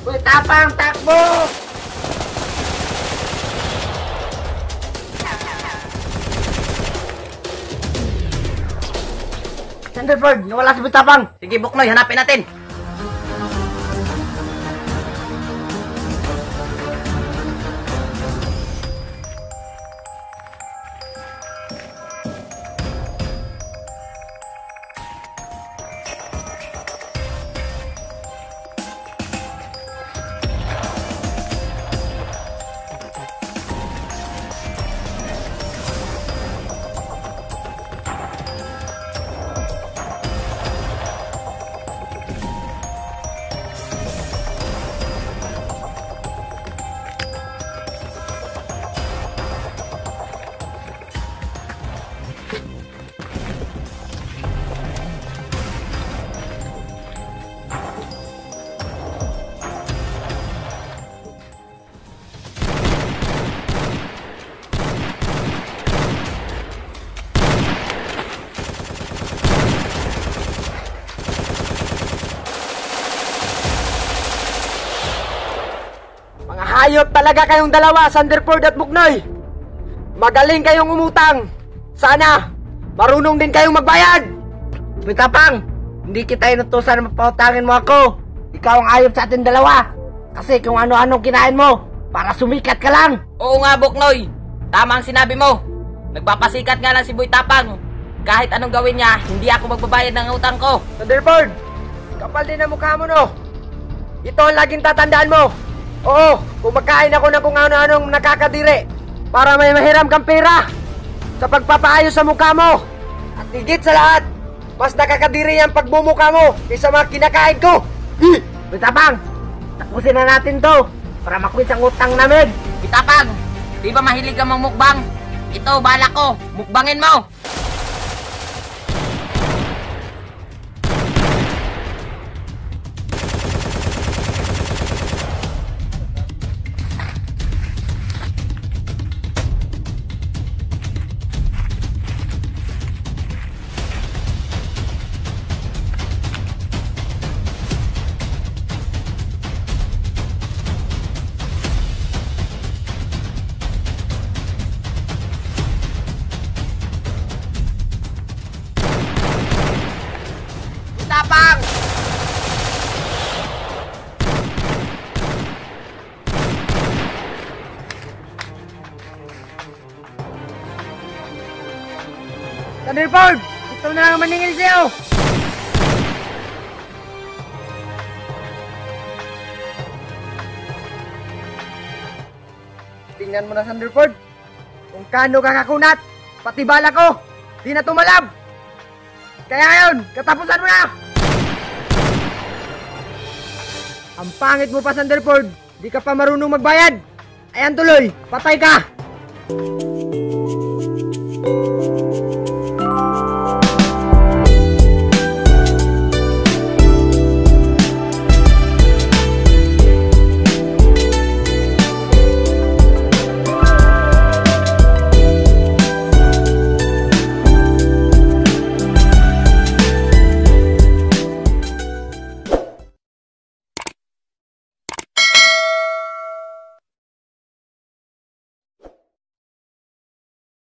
Uy, tapang, takbo! Thunderbird, nawala si Tapang. Sige, Buknoy, hanapin natin. Hayop talaga kayong dalawa, Thunderford at Buknoy. Magaling kayong umutang. Sana, marunong din kayong magbayad. Pitapang, hindi kita inutusan na mapautangin mo ako. Ikaw ang hayop sa ating dalawa. Kasi kung ano-anong kinain mo, para sumikat ka lang. Oo nga, Buknoy. Tama ang sinabi mo. Nagpapasikat nga lang si Boy Tapang. Kahit anong gawin niya, hindi ako magbabayad ng utang ko. Thunderford, kapal din ang mukha mo, no? Ito ang laging tatandaan mo. Oo, kumakain ako ng kung ano-anong nakakadiri para may mahiram kang pera sa pagpapaayos sa mukha mo. At higit sa lahat, mas nakakadiri ang pagbumukha mo kaysa mga kinakain ko. Bitapang, tapusin na natin to para makwit ang utang namin. Bitapang, di ba mahilig ka mamukbang? Ito, balak ko, mukbangin mo. Tapang! Thunderford, ito na ang maningil sa'yo. Tingnan mo na, Thunderford, kung kano kakakunat, pati bala ko, di na tumalab. Kaya ngayon, katapusan mo na! Ang pangit mo pa, Thunderford. Di ka pa marunong magbayad. Ayan tuloy, patay ka!